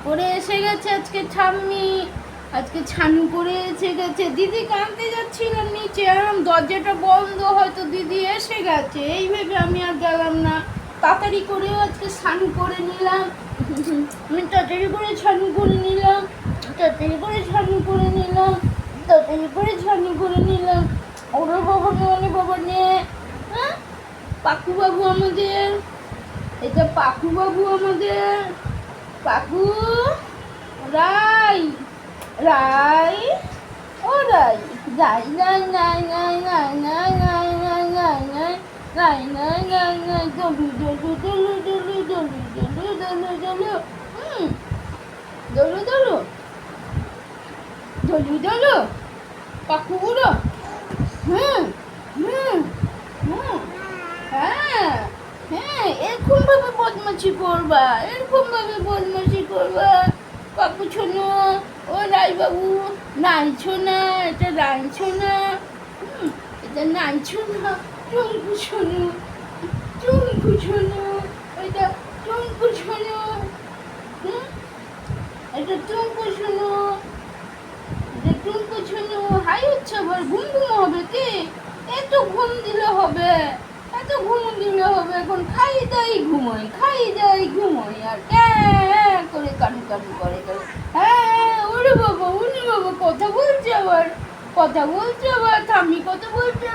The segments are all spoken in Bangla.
করে এসে গেছে আজকে ঠাম্মি, আজকে ছানু করে এসে গেছে। দিদি কাঁদতে যাচ্ছিলাম নিচে, দরজাটা বন্ধ, হয়তো দিদি এসে গেছে এই ভেবে আমি আর গেলাম না। তাড়াতাড়ি করেও আজকে ছানু করে নিলাম, আমি তাড়াতাড়ি করে ছানু করে নিলাম, তাড়াতাড়ি করে ছানু করে নিলাম, তাড়াতাড়ি করে ছানু করে নিলাম। ওরে বাবা নে, বাবা নে। হ্যাঁ, পাকু বাবু আমাদের, এটা পাকু বাবু আমাদের। পাকু রাই, রাই, ও রাই, রাই নাই নাই নাই নাই নাই নাই নাই নাই নাই নাই নাই নাই নাই ডলু ডলু ডলু ডলু ডলু ডলু ডলু ডলু ডলু ডলু ডলু ডলু পাকু বুড়ো। হুম হুম হুম, হ্যাঁ হ্যাঁ, এরকম ভাবে বদমাশি করবা, এরকম ভাবে বদমাশি করবা। পাপু ছোনো, ও রায়বাবু, নাইছো না, এটা রাইছো না, এটা নাইছো না। টুঙ্কু ছোনো, টুঙ্কু ছোনো, এটা টুঙ্কু ছোনো, এটা টুঙ্কু ছোনো, এটা টুঙ্কু ছোনো। হাই হচ্ছে আবার, ঘুম ঘুম হবে কি? এত ঘুম দিলে হবে, এত ঘুম দিলে হবে? এখন খাই দাই ঘুমোই, খাই দাই ঘুমোই, আর করে কাটু কাটু করে। হ্যাঁ, ওরে বাবা, উনি বাবা কথা বলছে আবার, কথা বলছে আবার। ঠাম্মি কথা বলছে,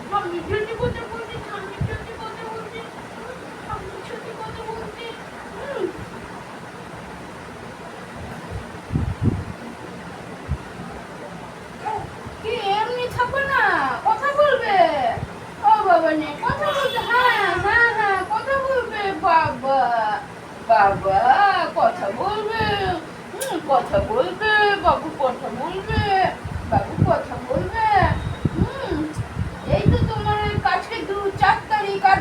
ঠাম্মির জন্য কথা বলছে, ঠাম্মির জন্য কথা বলছে, ঠাম্মির জন্য কথা বলছে। কি এমনি থাকো না, কথা বলবে। ও বাবা নে, কথা বলবে। হ্যাঁ হ্যাঁ হ্যাঁ, কথা বলবে। বাবা বাবা, কথা বলবে। কথা বলবে বাবু, কথা বলবে বাবু, কথা বলবে। এই তো তোমার কাছে 4 তারিখ, আর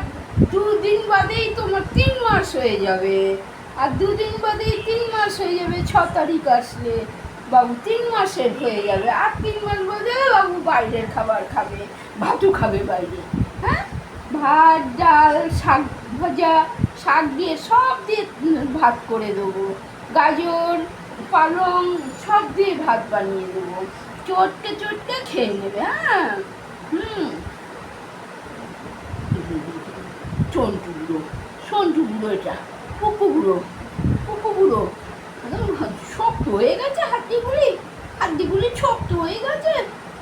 2 দিন বাদেই তোমার 3 মাস হয়ে যাবে, আর 2 দিন বাদেই 3 মাস হয়ে যাবে। 6 তারিখ আসলে বাবু 3 মাসের হয়ে যাবে, আর 3 মাস বাদে বাবু বাইরের খাবার খাবে, ভাতও খাবে বাইরে। হ্যাঁ, ভাত ডাল শাক ভাজা, শাক দিয়ে সব দিয়ে ভাত করে দেবো, গাজর পালং সব দিয়ে ভাত বানিয়ে দেবো, চটকে চটকে খেয়ে নেবে। হ্যাঁ, চন্টু গুঁড়ো, সন্টু গুঁড়ো, এটা পুকু গুঁড়ো, পুকু গুঁড়ো। শক্ত হয়ে গেছে হাড্ডিগুলি, হাড্ডিগুলি শক্ত হয়ে গেছে।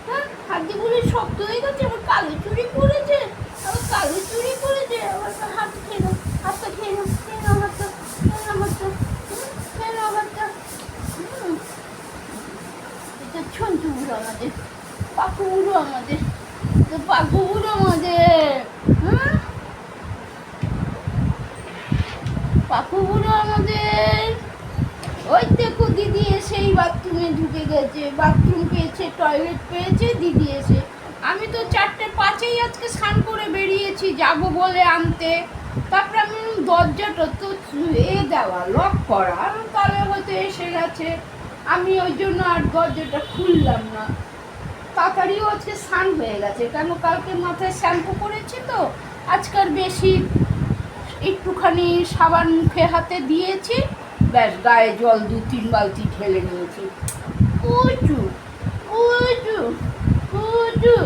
হ্যাঁ, হাড্ডিগুলি শক্ত হয়ে গেছে, আবার কালো চুরি করেছে, আবার কালো চুরি করেছে। আবার হাত খেয়ে নাও, হাতটা খেয়ে নাও, খেয়ে নাও হাতটা, খেয়ে নাও হাতটা, খেয়ে নাও হাতটা। এটা ছন্তু গুঁড়ো আমাদের, পাকু গুঁড়ো আমাদের, পাকু গুঁড়ো আমাদের। হ্যাঁ, পাকু গুঁড়ো আমাদের। ওই দেখো দিদি এসেই বাথরুমে ঢুকে গেছে, বাথরুম পেয়েছে, টয়লেট পেয়েছে দিদি এসে। আমি তো 4:05 আজকে স্নান করে বেরিয়েছি, যাব বলে আনতে। তারপরে আমি দরজাটা তো দেওয়া, লক করা, তাহলে হয়তো এসে গেছে, আমি ওই জন্য আর দরজাটা খুললাম না। তাড়াতাড়িও আজকে স্নান হয়ে গেছে, কেন কালকে মাথায় শ্যাম্পু করেছি তো, আজকাল বেশি একটুখানি সাবান মুখে হাতে দিয়েছি, ব্যাস গায়ে জল 2-3 বালতি ঢেলে নিয়েছি। কুচু কুচু কুচু,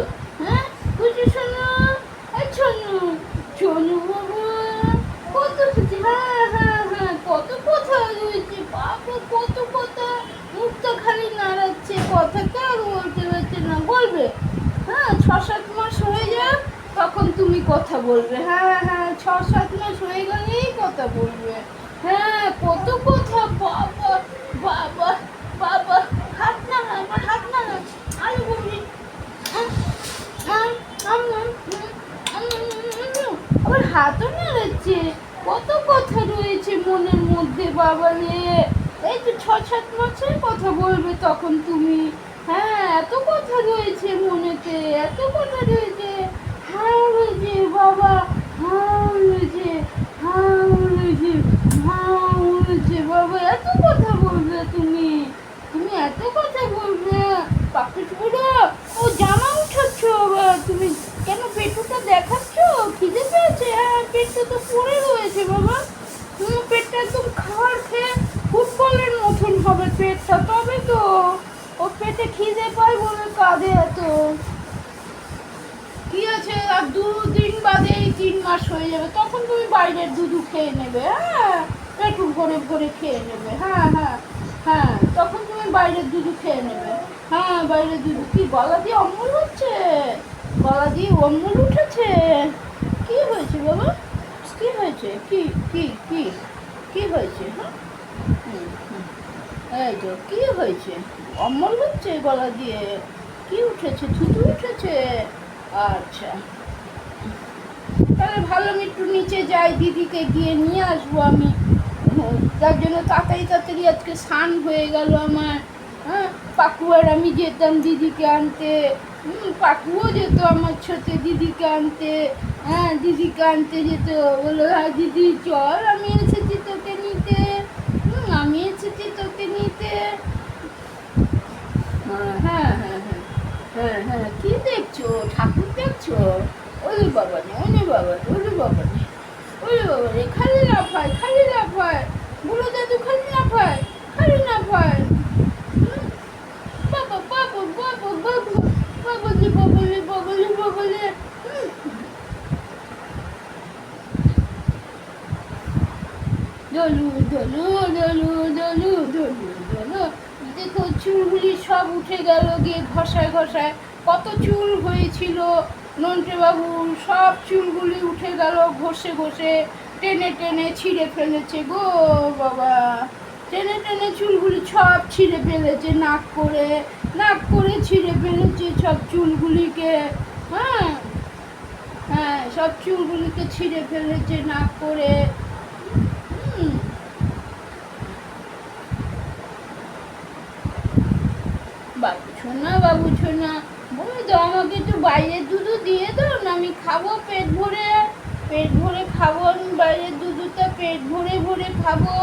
হ্যাঁ কুচু শোনো, শোনো শোনো বাবা, কত কিছু। হ্যাঁ হ্যাঁ হ্যাঁ, কত কথা রয়েছে বাবা, কত কথা। মুখটা খালি নাড়াচ্ছে, কথা কার বলতে পারছে না, বলবে। হ্যাঁ, 6-7 মাস হয়ে যাক, তখন তুমি কথা বলবে। হ্যাঁ হ্যাঁ, 6-7 মাস হয়ে গেলেই কথা বলবে। হ্যাঁ, কত কথা বাবা বাবা বাবা। হাত না, আমার হাত না, আরে বলবি। আবার হাতও নাড়াচ্ছে, কত কথা রয়েছে মনের মধ্যে বাবা রে। এই তো 6-7 মাসের কথা বলবে তখন তুমি। হ্যাঁ, এত কথা রয়েছে মনেতে, এত কথা রয়েছে। হ্যাঁ রয়েছে বাবা, হ্যাঁ রয়েছে, হ্যাঁ রয়েছে, হ্যাঁ রয়েছে বাবা। এত কথা বলবে তুমি, তুমি এত কথা বলবে। পাখি বুড়ো, ও জামা উঠাচ্ছ আবার তুমি, কেন পেটুটা দেখাচ্ছ? খিদে পেয়েছে? হ্যাঁ, পেটটা তো পড়ে রয়েছে বাবা, পেটটা একদম খাবার খেয়ে ফুটবলের খিদে পায় বলে কাঁদে এত। কি আছে, আর 2 দিন বাদে এই 3 মাস হয়ে যাবে, তখন তুমি বাইরের দুধ খেয়ে নেবে। হ্যাঁ, একটু ভরে ভরে খেয়ে নেবে। হ্যাঁ হ্যাঁ হ্যাঁ, তখন তুমি বাইরের দুধ খেয়ে নেবে। হ্যাঁ, বাইরের দুধ। কি গলা দিয়ে অম্বল হচ্ছে? গলা দিয়ে অম্বল উঠেছে? কি হয়েছে বাবা? কি হয়েছে? কি কি কি কি হয়েছে? হ্যাঁ, এই তো কি হয়েছে? অম্বল হচ্ছে গলা দিয়ে? কি উঠেছে? থুতু উঠেছে? আচ্ছা, তাহলে ভালো, আমি একটু নিচে যাই, দিদিকে গিয়ে নিয়ে আসবো আমি। তার জন্য তাড়াতাড়ি তাড়াতাড়ি আজকে স্নান হয়ে গেল আমার। হ্যাঁ, পাকু আর আমি যেতাম দিদিকে আনতে। পাকুও যেত আমার সাথে দিদিকে আনতে। হ্যাঁ, দিদিকে আনতে যেত। বললো, হ্যাঁ দিদি চল, আমি এসেছি তোকে নিতে। আমি এসেছি তোকে নিতে। হ্যাঁ হ্যাঁ হ্যাঁ হ্যাঁ হ্যাঁ হ্যাঁ, কি দেখছো? ঠাকুর দেখছো? ওরে বাবা রে, ওরে বাবা রে, ওরে বাবা রে, ওরে বাবা রে, খালি লাফায়, খালি লাফায়। বুড়ো দাদু খালি লাফায়, খালি লাফায়। বাবা বাবা বাবা বাবা, বাবালে বাবালে বাবালে বাবালে। দলু দলু দলু দলু দলু দলু। দেখো চুলগুলি সব উঠে গেল গিয়ে ঘষায় ঘষায়। কত চুল হয়েছিল নন্টে বাবুর, সব চুলগুলি উঠে গেল ঘষে ঘষে, টেনে টেনে ছিঁড়ে ফেলেছে গো বাবা। টেনে টেনে চুলগুলি সব ছিঁড়ে ফেলেছে, নাক করে ছিঁড়ে ফেলেছে সব চুলগুলিকে। হ্যাঁ হ্যাঁ, সব চুলগুলিকে ছিঁড়ে ফেলেছে নাক করে। বাবু ছোনা, বলে দাও আমাকে একটু বাইরের দুধও দিয়ে দাও না, আমি খাবো পেট ভরে। পেট ভরে খাবো আমি বাইরের দুধটা, পেট ভরে ভরে খাবো।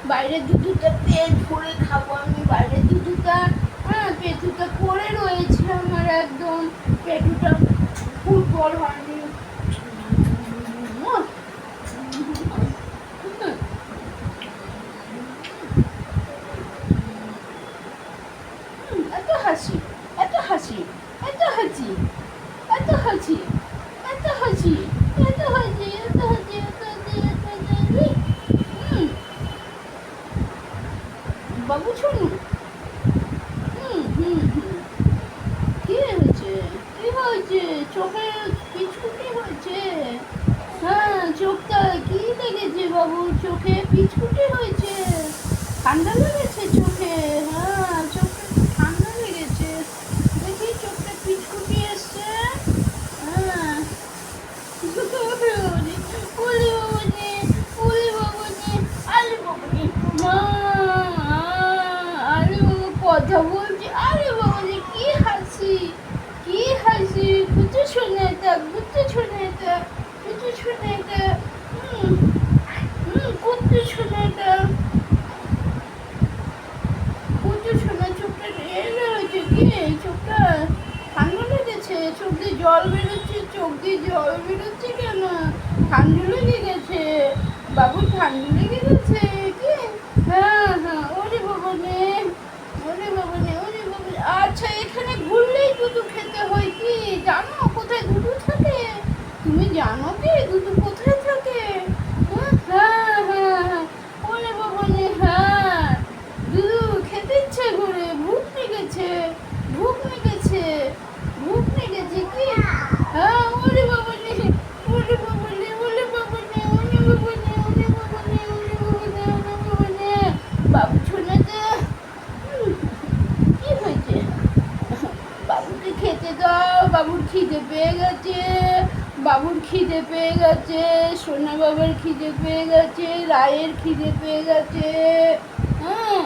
বাইরের দুধটা পেট ভরে খাবো আমি বাইরের দুধটা। হ্যাঁ, পেটুটা করে রয়েছে আমার একদম, পেটুটা ফুটবল হয়নি। এত হাসি, এত হাসি, এত হাসি, এত হাসি, এত হাসি, এত হাসি, এত হাসি, এত হাসি, এত হাসি। বাবু শোনো। কি হয়েছে? কি হয়েছে? চোখে পিছকুটি হয়েছে? হ্যাঁ, চোখটা কি লেগেছে বাবু? চোখে পিছকুটি হয়েছে? ঠান্ডা লেগেছে চোখে? হ্যাঁ, চোখে ঠান্ডা লেগেছে। দেখি চোখটা পিছকুটি এসছে। হ্যাঁ, ওলে বাবানে, ওলে বাবানে, আরে বাবানে, আরে বাবা কথা বলছি। আরে বাবানে, কি হাসি, কি হাসি। কুতু শোনাটা, কুতু শোনাটা, কুতু শোনাটা। কুতু শোনাটা, কুতু শোনা। চোখটা এলো হয়েছে কি? চোখটা ঠান্ডা লেগেছে? চোখ দিয়ে জল বেরোচ্ছে, চোখ দিয়ে জল বেরোচ্ছে কেন? ঠান্ডা লেগে গেছে বাবু, ঠান্ডা লেগে গেছে কি? হ্যাঁ হ্যাঁ, ওরে বাবা নে, ওরে বাবা নে, ওরে বাবা। আচ্ছা, এখানে ঘুরলেই দুধু খেতে হয় কি? জানো কোথায় দুধু থাকে? তুমি জানো কি দুধু কোথায় থাকে? হ্যাঁ হ্যাঁ হ্যাঁ, ওরে বাবা নে। হ্যাঁ, দুধু খেতে ইচ্ছে করে, ভুখ লেগেছে, ভুখ লেগেছে, ভুখ লেগেছে কি? হ্যাঁ, ওরে বাবা নে, ওরে বাবা নে, ওরে বাবা নে, ওরে বাবা নে, ওরে বাবা নে, ওরে বাবা নে, ওরে বাবা নে। বাবু ছোনাতে কি হয়েছে? বাবুকে খেতে দাও, বাবুর খিদে পেয়ে গেছে, বাবুর খিদে পেয়ে গেছে, সোনা বাবার খিদে পেয়ে গেছে, রায়ের খিদে পেয়ে গেছে। হ্যাঁ,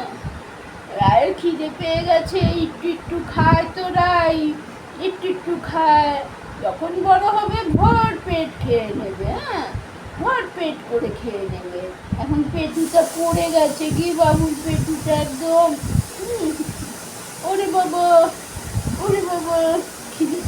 রায়ের খিদে পেয়ে গেছে, একটু একটু খায় তো রাই, একটু একটু খায়। যখন বড় হবে ভর পেট খেয়ে নেবে। হ্যাঁ, ভর পেট করে খেয়ে নেবে। এখন পেটুটা পড়ে গেছে কি বাবুর, পেটুটা একদম। ওরে বাবা, ওরে বাবা, খিদে